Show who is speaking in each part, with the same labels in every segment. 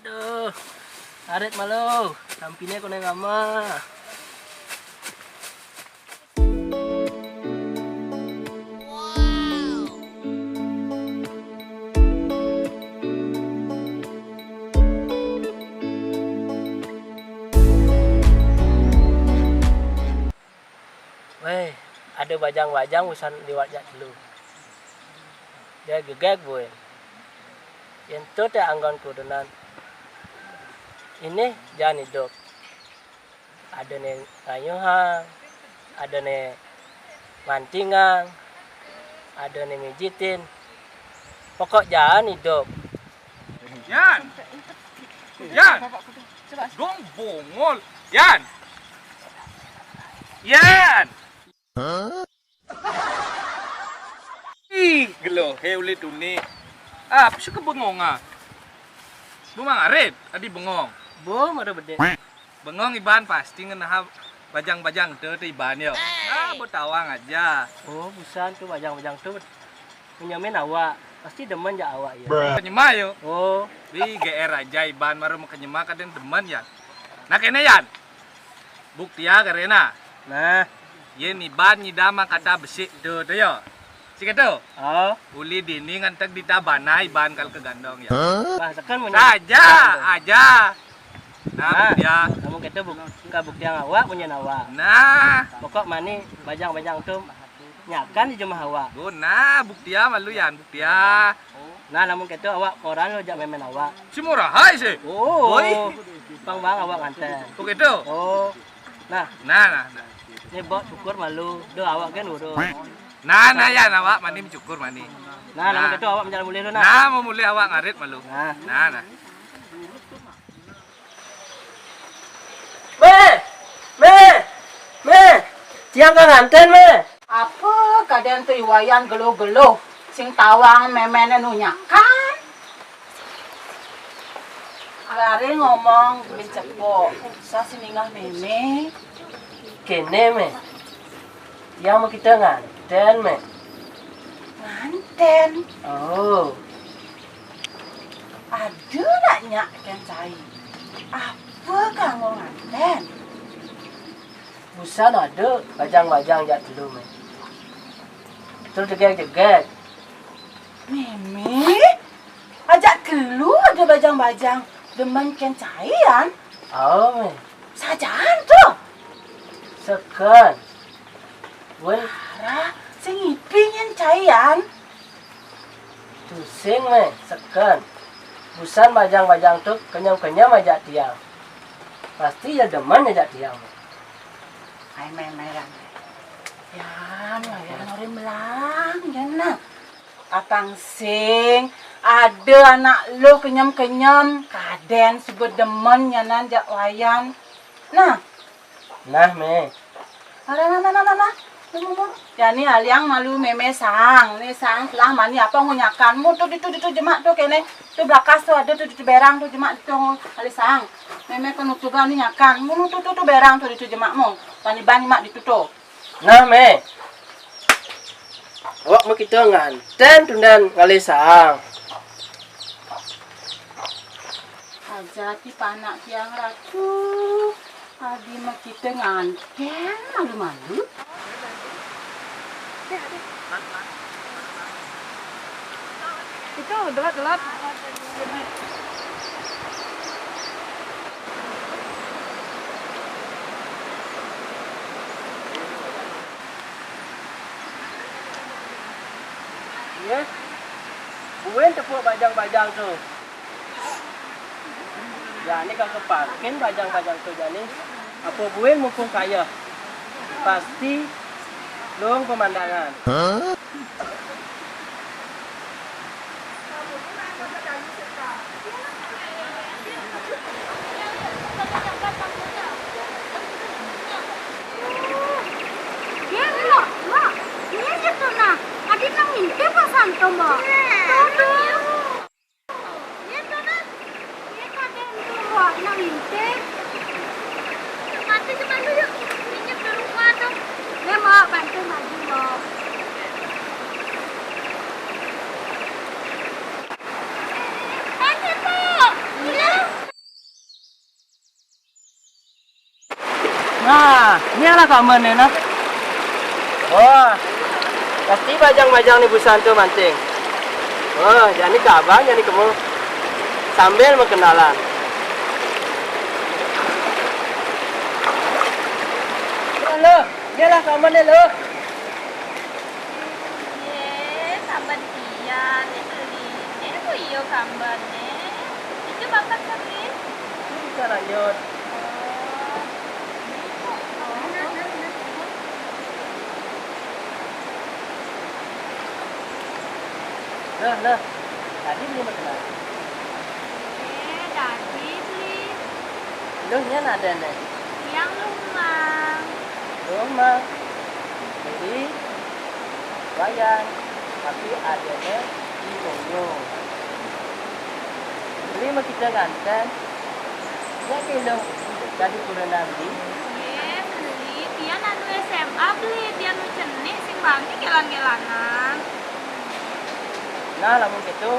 Speaker 1: Aduh, arit malu, tampinnya kau neng ama. Weh, ada bajang-bajang usan liwat jak dulu. Dia gegek boy. Yang tu teh anggon kudunan. Ini jangan hidup. Ada nih kayuhang, ada nih mancingang, ada nih mijitin. Pokok jangan hidup.
Speaker 2: Yan! Yan! Dong bongol! Yan! Yan! Ih, gelo, ulit uni. Ah, bisa ke bengong ah? Bumang arit, adi bengong.
Speaker 1: Bom ada bede.
Speaker 2: Bengong iban pasti ngenah bajang-bajang tuh iban yo. Ah, botawang aja.
Speaker 1: Oh, busan tuh bajang-bajang tuh menyamin awak. Pasti demen ya awak ya.
Speaker 2: Kenyema yo.
Speaker 1: Oh,
Speaker 2: Di GR aja iban maru mau kenyema kaden demen ya. Nah kene yan. Bukti ya karena.
Speaker 1: nah,
Speaker 2: Ye ni ban ni dama kata besi tu yo. Sika tu.
Speaker 1: oh,
Speaker 2: Uli dini ngantek ditabana iban kal ke gandong ya.
Speaker 1: bahkan
Speaker 2: Saja aja. Nah, dia.
Speaker 1: Kamu kata bukti yang awak punya awak.
Speaker 2: Nah,
Speaker 1: Pokok mani bajang-bajang tuh nyakan di jumlah awak.
Speaker 2: nah bukti ya malu yan bukti ya.
Speaker 1: Nah, namun kata awak koran lo jak memen awak.
Speaker 2: Si murah hai sih.
Speaker 1: Oh,
Speaker 2: Oi.
Speaker 1: bang awak nganten.
Speaker 2: Begitu.
Speaker 1: Oh, nah,
Speaker 2: Nah.
Speaker 1: ini bot syukur malu. Do awak kan urus.
Speaker 2: Nah ya awak mani mencukur mani.
Speaker 1: Nah, namun kata awak menjalan mulai dulu nah.
Speaker 2: Nah, mau mulai awak ngarit malu.
Speaker 1: Nah.
Speaker 2: Nah.
Speaker 1: Me, tiang ka nganten me.
Speaker 3: Apa kadang tu iwayan geluh-geluh sing tawang memene nunyakan. Lari ngomong bencepo, sa siningah meme.
Speaker 1: Kene me. Tiang mau kita nganten me.
Speaker 3: Nganten,
Speaker 1: Oh,
Speaker 3: ada nak nyak kan cai. Apa kamu nganten?
Speaker 1: busan ada bajang-bajang jak dulu me. Terus jegek-jegek.
Speaker 3: Meme, ajak kelu ada bajang-bajang demen kan caian.
Speaker 1: Oh me,
Speaker 3: Sajaan tu.
Speaker 1: sekan. Wen
Speaker 3: Ara, sing iping yang caian.
Speaker 1: tusing me, sekan. Busan bajang-bajang tuh kenyam-kenyam aja tiang. Pasti ya demen aja tiang.
Speaker 3: Ay, meran. Yan orang melang, yan na. Apang sing, ada anak lo kenyam-kenyam, kaden sebut demen nyanan jak wayan. Nah,
Speaker 1: Nah me,
Speaker 3: nah. Ya ni aliang malu meme sang, ni sang selah mani apa ngunyakanmu tu jemak tu kene, tu belakas tu ada tu berang tu jemak tu ali sang. Meme kan utugan ni nyakan, munu tu berang tu jemakmu, tani ban mak ditutup.
Speaker 1: nah me. Awak mau kita nganten tundan kali sang.
Speaker 3: Aja ti panak tiang ratu. Adi mah kita nganten malu-malu.
Speaker 4: Itu gelap-gelap.
Speaker 1: Ya, buen tepuk bajang-bajang tuh. Jadi kalau keparkin bajang-bajang tuh jadi apa buen mumpung kaya pasti long pemandangan.
Speaker 4: Dia lo, ini gitu nah. Adi nang mimpi pasan tuh mbak. Tuh. Dia tuh nah. Dia kadang tuh nang mimpi. Mati cuma dulu. Ini berubah tuh. Dia mau bantu maju loh. Ayo tuh.
Speaker 1: Nah, ini lah kamen ya, nah. Wah, pasti bajang-bajang nih Bu Santo mancing. Wah, jadi ke abang, jadi kamu sambil berkenalan. Halo, ini lah kamen ya lo.
Speaker 4: Samban tiyan, beli. Kok iyo kamban itu bakat kami.
Speaker 1: Bisa lanjut. Lah. Tadi beli berkenalan.
Speaker 4: Tadi beli
Speaker 1: Lo nya ada nih.
Speaker 4: yang lumang.
Speaker 1: Rumah jadi bayar tapi adanya di Monyo beli mah kita ganten ya kilo jadi kurang nanti
Speaker 4: Beli dia anu SMA beli dia anu cenik sing bangi gelan-gelanan.
Speaker 1: nah lamun gitu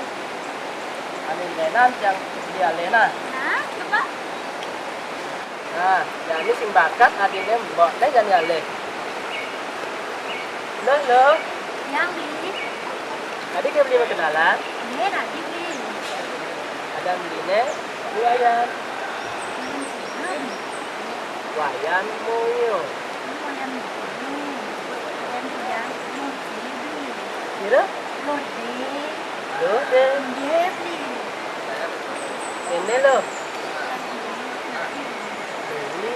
Speaker 1: ane lenan yang dia lena
Speaker 4: Nah, coba.
Speaker 1: nah jadi sing bakat adine mbok teh jadi ale lo
Speaker 4: Yang beli,
Speaker 1: tadi dia beli berkenalan
Speaker 4: tadi beli.
Speaker 1: ada belinya wayan wayan Monyo kira lo deh ini lo jadi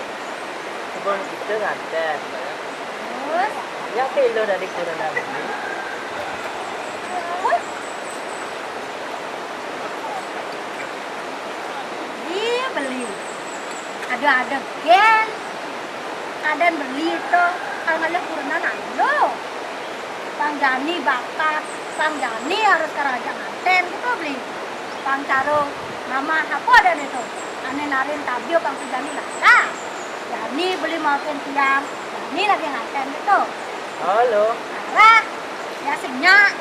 Speaker 1: kebun kita nganten ya kilo dari kurang nanti
Speaker 4: Dia beli. Ada gen. Ada beli itu. Kalau nggak kurang ando. Pang Jani bakat. Pang Jani harus keraja nganten gitu beli. Pang Caro nama apa ada itu. Ane narin tabio Pang Jani lah. Nah, Jani beli maafin tiang. Jani lagi nganten gitu.
Speaker 1: halo
Speaker 4: Arah, ya sinyak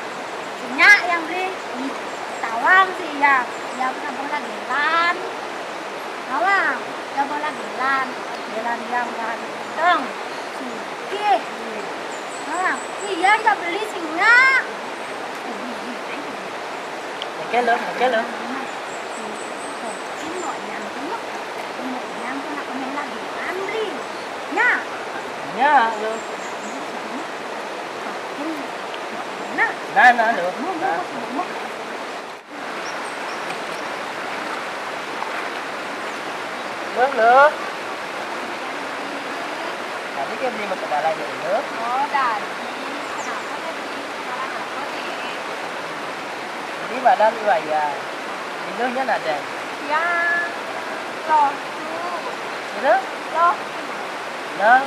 Speaker 4: yang beli tawang sih ya pernah bola gelan, tawang ya bola gelan yang ganteng, sugih, tawang iya nggak beli sinyak,
Speaker 1: oke lo
Speaker 4: ini yang kena kena lagi beli, ya,
Speaker 1: nya lo
Speaker 4: nah,
Speaker 1: nah lo nah lo tadi dia beli berkenalan ya lo
Speaker 4: oh tadi kenapa tadi malah apa sih?
Speaker 1: jadi badan wayan lo nya ada
Speaker 4: Yang loh
Speaker 1: kira
Speaker 4: loh
Speaker 1: nah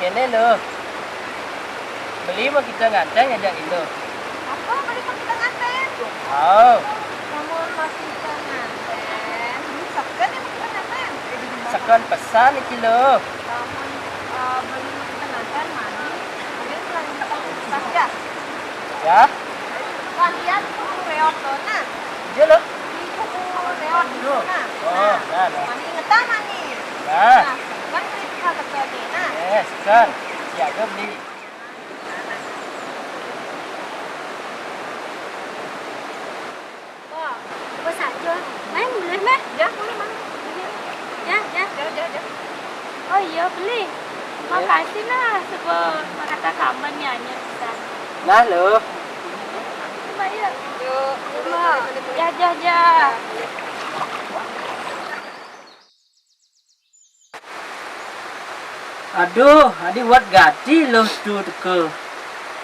Speaker 1: kene lo beli mah kita nganten ya jak itu
Speaker 4: apa beli ke kita nganten
Speaker 1: oh
Speaker 4: namun masih ke nganten sekan ya kita nganten
Speaker 1: sekon pesan iki lo
Speaker 4: namun beli ke kita nganten mani mungkin lagi pas ya
Speaker 1: ya
Speaker 4: kalian tuh reot dona
Speaker 1: dia lo
Speaker 4: itu reot dulu
Speaker 1: oh nah
Speaker 4: mani ngetan mani
Speaker 1: nah
Speaker 4: kan beli kita ke nah
Speaker 1: yes kan siaga beli
Speaker 4: Bos aja. Main boleh meh? Ya, boleh bang. Ya. Oh iya beli. Makasih lah sebab kata kamu nyanyi bisa.
Speaker 1: nah lo
Speaker 4: Coba yuk. Yuk. Ya.
Speaker 1: aduh adi buat gati lo tuh ke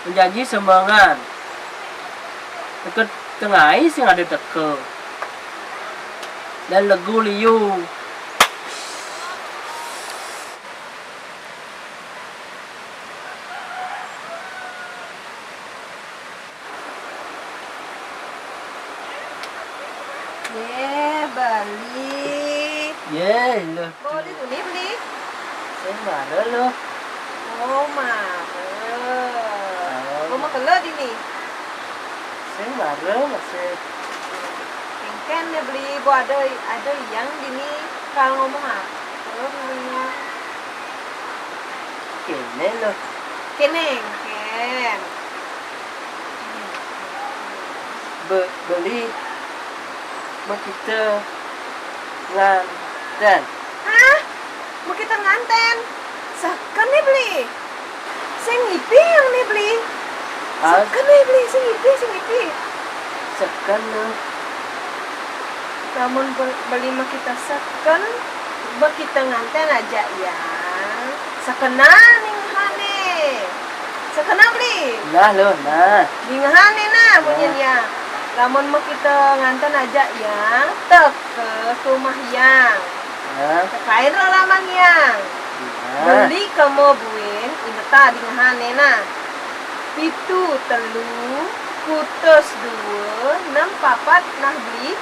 Speaker 1: menjanji semangat deket tengah sih ada teke dan lagu liu
Speaker 3: Bali.
Speaker 1: ye lo
Speaker 3: Boleh tuh nih beli.
Speaker 1: saya mana lo
Speaker 3: Oh, mau keluar di nih.
Speaker 1: saya mana masih
Speaker 3: Kan dia beli, ada yang di nih kalau ngomong
Speaker 1: Kene lo.
Speaker 3: Keneng, ken.
Speaker 1: Beli mau kita nganten.
Speaker 3: Hah? Mau kita nganten? Sakan nih beli. Sing ngipi yang nih beli. Sakan nih beli, sing ngipi.
Speaker 1: Sekan lo.
Speaker 3: Namun beli mah kita sakan, coba kita nganten aja ya. Sakena ning hane. Sakena beli.
Speaker 1: Nah lo, nah.
Speaker 3: Ning hane nah bunyian ya. Namun mau kita nganten aja ya. Tek ke rumah yang.
Speaker 1: Nah.
Speaker 3: Kain lo lamang yang. Beli kamu buin, ineta ning hane nah. Pitu telu, kutus 2, 6 papat nah beli.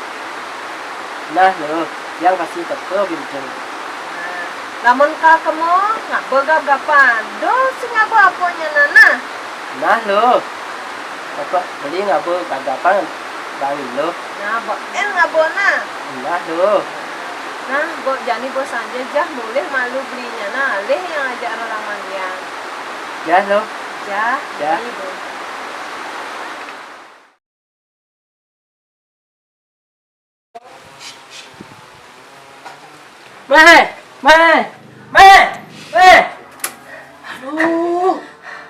Speaker 1: Nah lo, yang pasti teko bintang.
Speaker 3: Namun kalau kamu nggak begap-gapan, dosa nggak apanya nana.
Speaker 1: Nah lo, bapak beli nggak bu kagapan bang lo.
Speaker 3: Nah, nggak bona.
Speaker 1: Nah lo,
Speaker 3: Nah, jani bos aja jah boleh malu belinya. Nah, leh yang ajak orang yang.
Speaker 1: ya lo.
Speaker 3: Jah,
Speaker 1: Ya.
Speaker 3: Ibu.
Speaker 1: Meh.
Speaker 3: Aduh,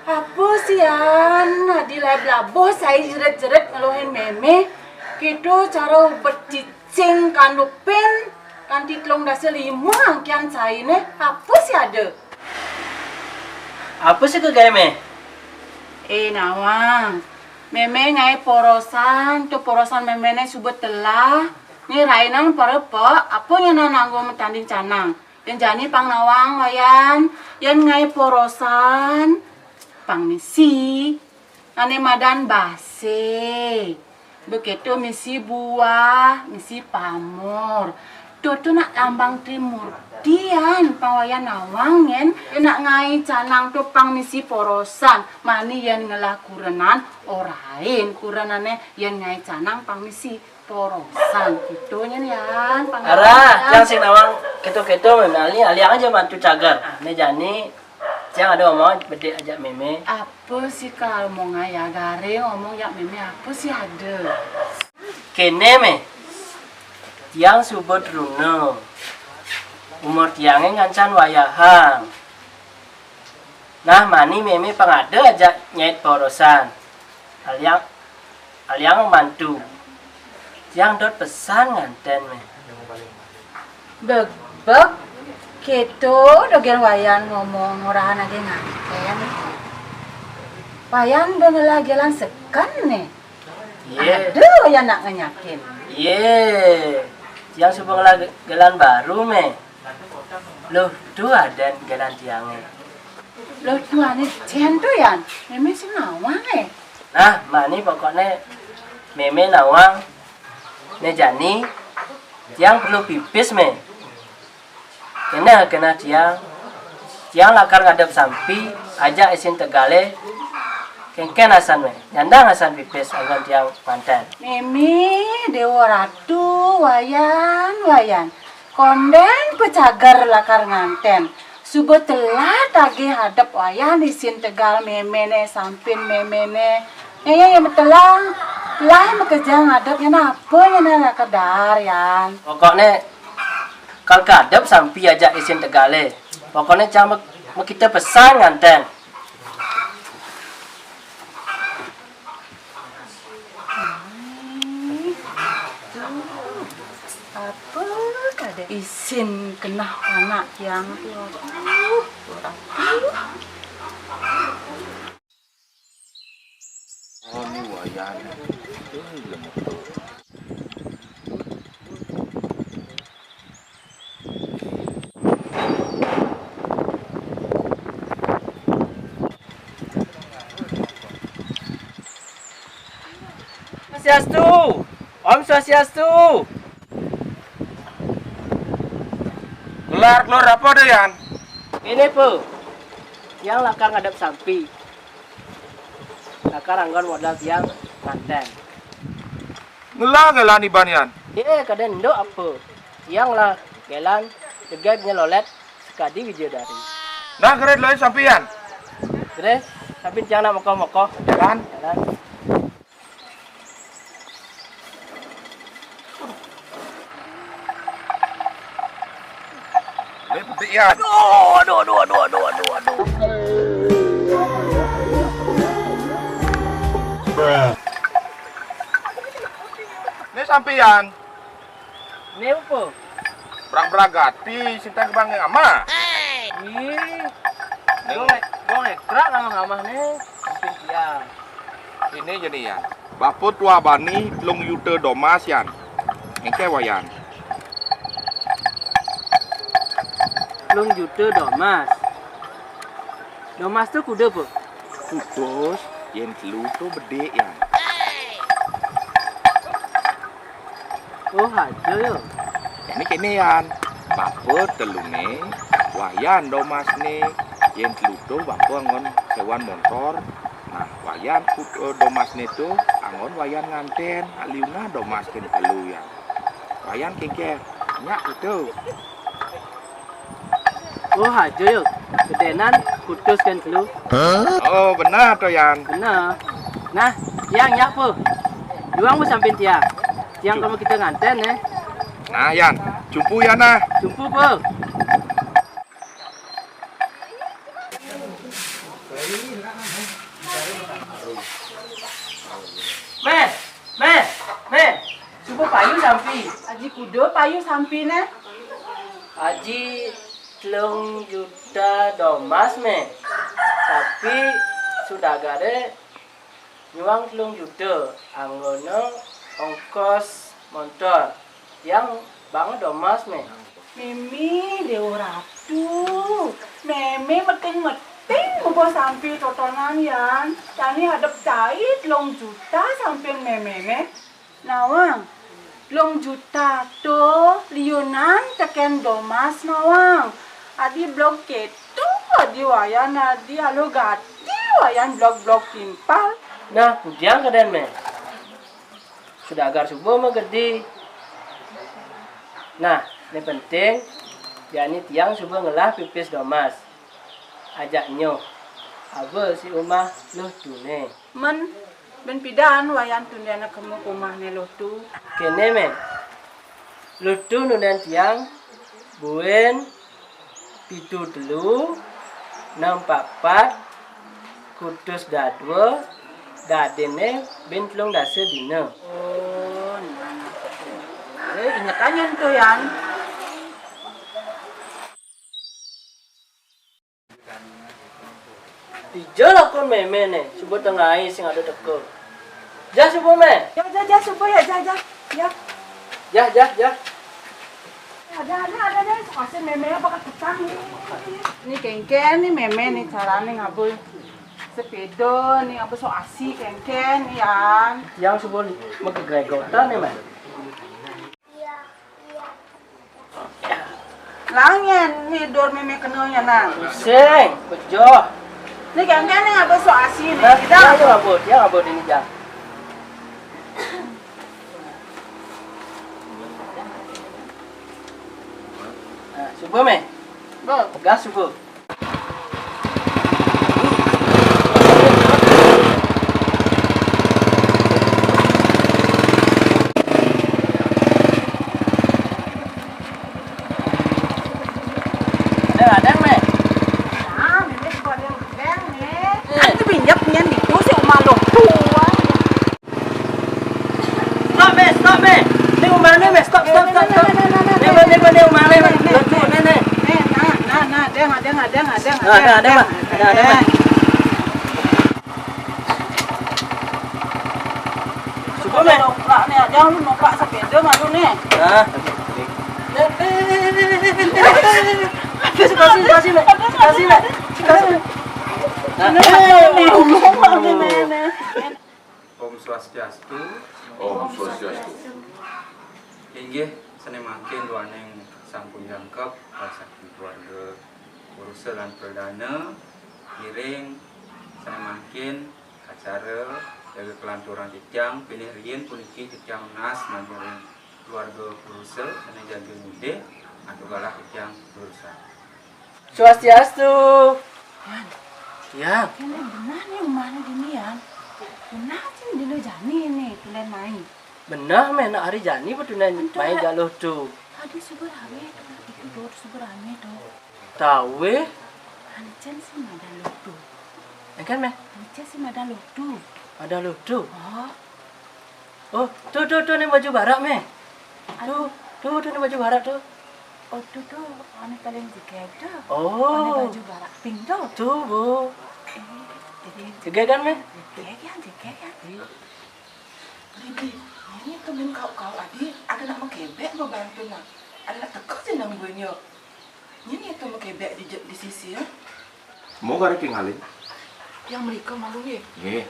Speaker 3: apa sih Yan? Di labo saya jeret-jeret ngeluhin meme. Gitu cara bercicing kan lupin. Kan titlong dasi 5 kian saya nih. Apa sih ada?
Speaker 1: Apa sih ke game?
Speaker 3: Nawang. Meme nyai porosan. Tu porosan meme nih subet telah. Ni rainan parepa. Apa yang nanggo metanding canang? Yang jani pang nawang wayan. Yang ngai porosan. Pang misi. Ane madan base. Begitu misi buah. Misi pamor. Tuh nak lambang timur. Dian pawayan nawang yen. Nak ngai canang tu pang misi porosan. Mani yang ngelah kurenan. Orain kurenannya yang ngai canang pang misi porosan. Gitu yan.
Speaker 1: Arah, yang sing nawang keto-keto memali aliang aja mantu cagar. Ne jani, yang ada omong bede aja meme.
Speaker 3: Apa sih kalau mau ngaya garing ngomong ya meme apa sih ada?
Speaker 1: Kene me, tiang subot runo, umur tiangnya ngancan wayahang. Nah mani meme pengada aja nyait porosan, aliang mantu. Yang dot pesan nganten me.
Speaker 3: Bek, gitu dogel wayan ngomong ngurahan aja nganten. Wayan bengelah jalan sekan nih.
Speaker 1: Iya.
Speaker 3: Aduh ya nak ngenyakin.
Speaker 1: Iya. Yang subang lagi jalan baru me. Loh, tuh ada jalan tiangnya.
Speaker 3: Loh tuan nih cen tuh yan. Meme sih nawang
Speaker 1: Nah, mani pokoknya meme nawang. Ne jani yang perlu pipis me. Kena tiang lakar ngadep sampi aja isin tegale. Kengken asan me. Nyandang asan pipis agan tiang mantan.
Speaker 3: Meme dewa ratu wayan. Konden pecagar lakar nganten. Subuh telah tagi hadap wayan isin tegal meme ne sampin meme ne. Ya betelang. Lah bekerja ngadep yana apa yana kedar yan.
Speaker 1: Pokoknya kalau kadep sampi aja isin tegale. Pokoknya jangan kita pesan nganten.
Speaker 3: Apa kada isin kena anak yang
Speaker 2: Oh, ini wayan.
Speaker 1: Swastiastu, Om Swastiastu.
Speaker 2: Kelar apa deh Yan?
Speaker 1: Ini po, yang lakar ngadep sampi. Lakar anggon modal tiang manten.
Speaker 2: Ngelah iban Yan.
Speaker 1: Iya, kadang ndo apa? Yang lah gelan Juga penyelolet sekadi video dari.
Speaker 2: Nah, keren loh sampian.
Speaker 1: Terus, tapi jangan nak mokoh-mokoh.
Speaker 2: Jalan.
Speaker 1: Jalan.
Speaker 2: Ini petik ya. Ini sampian.
Speaker 1: Ini apa?
Speaker 2: Beragati, sinta kebang yang ama.
Speaker 1: Ih, gue ngekrak sama nih. Samping tiang.
Speaker 2: Ini jadi ya. Bapu tua bani lung yute domas yan. Engke wayan.
Speaker 1: Lung juta domas. Domas tuh kuda apa?
Speaker 2: Kudus, yen telu tuh bede yan.
Speaker 1: Oh, aja yo.
Speaker 2: Ini kene yan. Bapu telune wayan domas nih. Yen telu tuh bapu angon sewan motor. Nah, wayan domas nih tuh angon wayan nganten. Aliuna domas ken telu yan. Wayan kengke nyak itu.
Speaker 1: Oh, aja yo. Gedenan kudus kan dulu.
Speaker 2: Oh, benar tuh yan.
Speaker 1: Bener. Nah, tiang ya apa? Juang bu samping tiang. Tiang kalau kita nganten ya.
Speaker 2: Nah, yan, jumpu ya nah.
Speaker 1: Jumpu bu. Me. Jumpu payu sampi.
Speaker 3: Aji kudo payu sampine.
Speaker 1: Aji 3 juta domas me. Tapi sudah gade nyuang 3 juta. Anggono ongkos motor yang banget domas me.
Speaker 3: Mimi Dewa Ratu. Meme meting kubo sampai totonan yan. Tani hadap cait 3 juta sampai meme. Nawang. 3 juta to liunan teken domas nawang. Adi blog ketu adi wayan adi halo gati wayan blog timpal.
Speaker 1: Nah, kudiang keden me. Sudah agar subuh mah gede. Nah, ini penting. Yani tiang subuh ngelah pipis domas. Ajak nyoh. Aba si umah luh tune.
Speaker 3: Men ben pidan wayan tundiana kamu kumah ne lo tu.
Speaker 1: Kene me. Luh tu nunan tiang. Buen. Pitu telu. 644. Kudus dadwa. Dadene ben telung dasa dina.
Speaker 3: Oh, nana. Ingat aja tuh yan.
Speaker 1: Tiga lakon meme ne. Subuh tengah air sing ada teko. Ja subuh me.
Speaker 3: Ja supaya ja. Ya.
Speaker 1: Ja.
Speaker 3: Ada. Kasih meme apa ketang nih. Ini kengken nih meme nih caranya ngabul. Sepeda nih apa so asi kengken nih yan.
Speaker 1: Yang subuh magagregotan ne me.
Speaker 3: Langyan hidur meme kenalnya nang.
Speaker 1: Sing, bejo.
Speaker 3: Ini kengken nih apa so asi nih.
Speaker 1: Nah,
Speaker 3: Kita
Speaker 1: dia ngabut ini ja. Nah, subuh me.
Speaker 3: Bo.
Speaker 1: Gas subuh. Ada me.
Speaker 3: Ah, meme kok ada beng nih. Nanti pinjap nyen di kursi rumah lo tua.
Speaker 1: Stop me. Ni umah ni me. Stop. Ni umah ni me. Lucu ne.
Speaker 3: Nah, dengar.
Speaker 1: Ada. Subuh me.
Speaker 3: Noprak nih, ada lu noprak sepeda malu nih.
Speaker 1: Nah. Kasih me.
Speaker 5: Om Swastiastu.
Speaker 2: Om Swastiastu.
Speaker 5: Inggih senemakin duaneng sampun jangkep saking keluarga urusan lan perdana giring senemakin acara jaga kelanturan titiang pilih rien puniki titiang nas manjuring keluarga Rusel dan jaga muda atau galah yang berusaha.
Speaker 1: Swastiastu. Ya.
Speaker 3: Kene benar nih rumahnya dinian. Benar sih dulu jani nih tulen main.
Speaker 1: Benar men nak hari jani betunan main galuh tu.
Speaker 3: Adi subur ame itu dor subur ame do.
Speaker 1: Tahu eh?
Speaker 3: Ancen sih ada lutu.
Speaker 1: Kan men?
Speaker 3: Ancen sih ada lutu.
Speaker 1: Ada lu tu.
Speaker 3: Oh,
Speaker 1: Oh, tu ni baju barak me. Tu ni baju barak tu.
Speaker 3: oh tu ane paling dikek do. Ane
Speaker 1: Oh.
Speaker 3: baju barak pink do.
Speaker 1: Tu bu.
Speaker 3: Jadi
Speaker 1: Juga kan me?
Speaker 3: dikek ya. Jadi ini temen kau adi ada nama kebek mau bantu nak. Ada teko je nang bunyo. Ini itu mau kebek di sisi ya.
Speaker 2: Mau karek ngalih?
Speaker 3: Yang mereka malu ye.
Speaker 2: Nggih.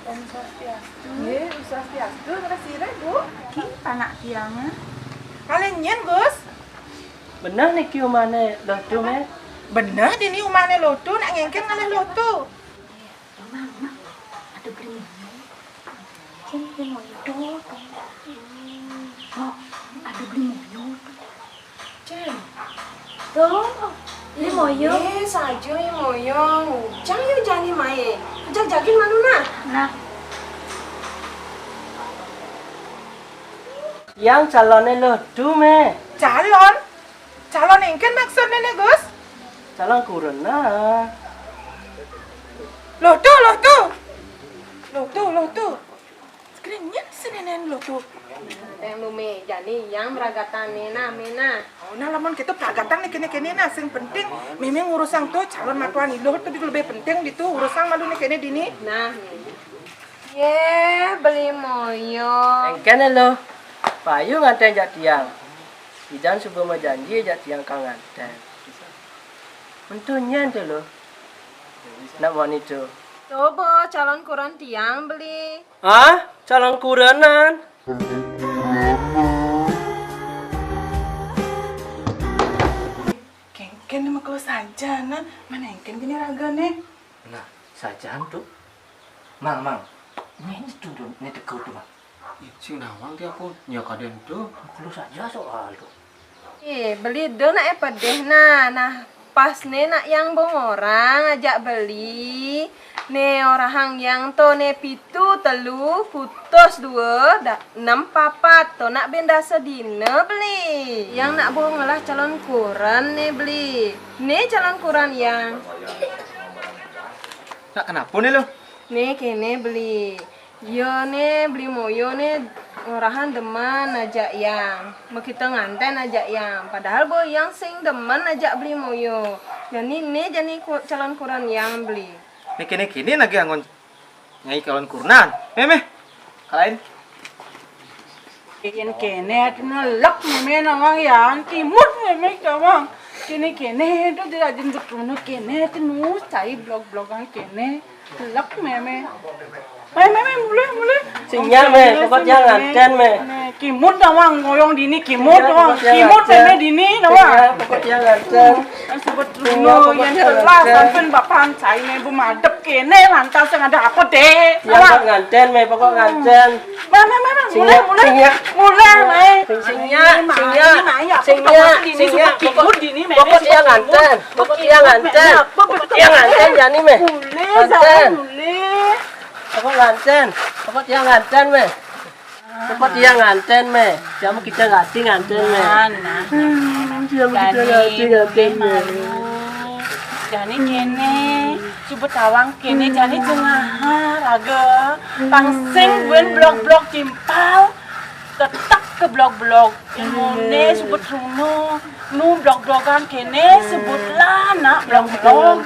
Speaker 3: Om Swastiastu. Ye, Swastiastu kasih Bu. Ki anak tiang. Kalian nyen, Gus?
Speaker 1: Benar ni kiu mana dah tu me?
Speaker 3: Bener dini umane lotu nak ngengken ngalih lotu. Ada beli Kini beli moyo. Oh, ada beli moyo. Ceng.
Speaker 4: Tuh, ini moyo. Saja ini moyo. Jangan yuk jani main. Jagin malu nah. Nah.
Speaker 1: Yang calonnya lu tu me.
Speaker 3: Calon? Calon ngengken maksudnya nih, Gus?
Speaker 1: Calon kurena.
Speaker 3: Lotu. Sekarang nyen senenen lotu.
Speaker 4: Yang lume jani yang meragatan mena.
Speaker 3: Oh, nah lamun kita peragatan nih kene nah sing penting memang urusan tuh calon matuan iluh tuh lebih penting gitu urusan malu nih kene dini.
Speaker 4: Nah. Ye, beli moyo.
Speaker 1: Engken lo. Payu nganten jak tiang. Idan subuh mau janji jak tiang kang nganten. Untungnya tu lo. Nak wanita.
Speaker 4: Coba calon kurang tiang beli.
Speaker 1: Ah, calon kurenan.
Speaker 3: Kengken mah kalau saja nah mana engken gini ragane.
Speaker 1: Nah, saja tu. Mang. Ni tu ni tekau tu mang.
Speaker 5: Sing nawang dia pun nyakaden tuh.
Speaker 1: Kalau saja soal tu.
Speaker 4: Beli do nak pedeh nah pas nih nak yang bong orang ajak beli nih orang yang to nih pitu telu putus dua enam papat to nak benda sedina beli yang nak bong lah calon kuran nih beli nih calon kuran yang
Speaker 5: Nak kenapa nih lo?
Speaker 4: nih kene beli yo nih beli moyo nih orahan demen ajak yang mau kita nganten ajak yang padahal boy yang sing demen ajak beli moyo jadi calon kuran yang beli
Speaker 5: Nih kini lagi angon nyai calon kurnan. Meh. Kalian
Speaker 3: Kene atna lak meme nawang ya timut meme kawang kene itu dia jin betuno kene tinu cai blog-blogan kene lak meme meme mulai
Speaker 1: Sinyal me, cepat jangan nganten me.
Speaker 3: kimut nawang ngoyong dini kimut meme dini nawang
Speaker 1: Cepat jangan nganten.
Speaker 3: sebut dulu yang telah sampai bapak cai me bu madep kene lantas yang ada apa deh
Speaker 1: Yang nganten me, pokok nganten.
Speaker 3: meme mulai kimut dini meme
Speaker 1: Pokok dia nganten. Jani me. Nganten. Pokok dia nganten me. Cepat dia nganten me. Jamu kita ngati nganten me. Jamu kita ngati nganten me.
Speaker 3: Jani kene coba tawang kene jani cengaha raga pangsing buen blok-blok timpal tetap ke blok-blok ini sebut runo nu blok-blokan kene sebutlah nak blok-blok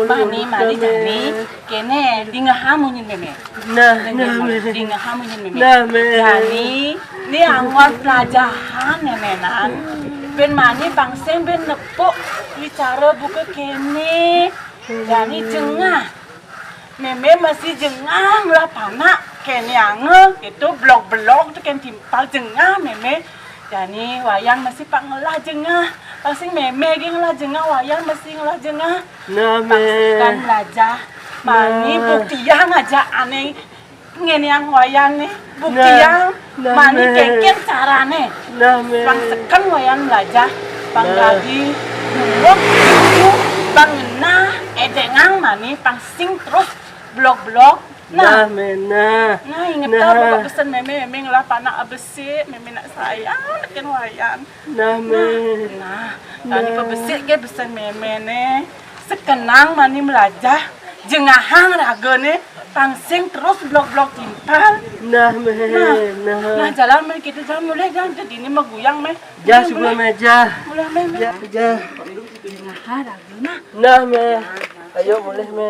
Speaker 3: mani jani kene di ngahamu nyin meme di ngahamu nyin meme jani ni angwan pelajaran ya menan ben mani bangseng ben nepuk bicara buka kene jadi jengah meme masih jengah lah panak kene ange itu blok-blok tu kan timpal jengah meme jadi wayang masih pangelah jengah Pasing meme geng lah jengah wayang mesti lah jengah.
Speaker 1: Nah me.
Speaker 3: Kan belajar. Mani buktian aja aneh ngene yang wayang nih. Buktian mani keken carane.
Speaker 1: Nah me.
Speaker 3: Bang sekan wayang belajar. Bang gaji. Bulog itu bang nah edengang mani pang sing terus blog-blog.
Speaker 1: Nah me nah.
Speaker 3: Nah inget tau bapak pesan meme lah panak abesik meme nak sayang neken wayang.
Speaker 1: Nah me.
Speaker 3: Nah tadi pebesik ke pesan meme nih sekenang mani melajah jengahang raga nih pangsing terus blog-blog timpal.
Speaker 1: Nah me.
Speaker 3: Nah jalan me kita jalan mulai jalan jadi ini meguyang me.
Speaker 1: Jah sebelah meja.
Speaker 3: Mulai me.
Speaker 1: Jah.
Speaker 3: Jengahang raga nah.
Speaker 1: Nah me. Ayo mulai me.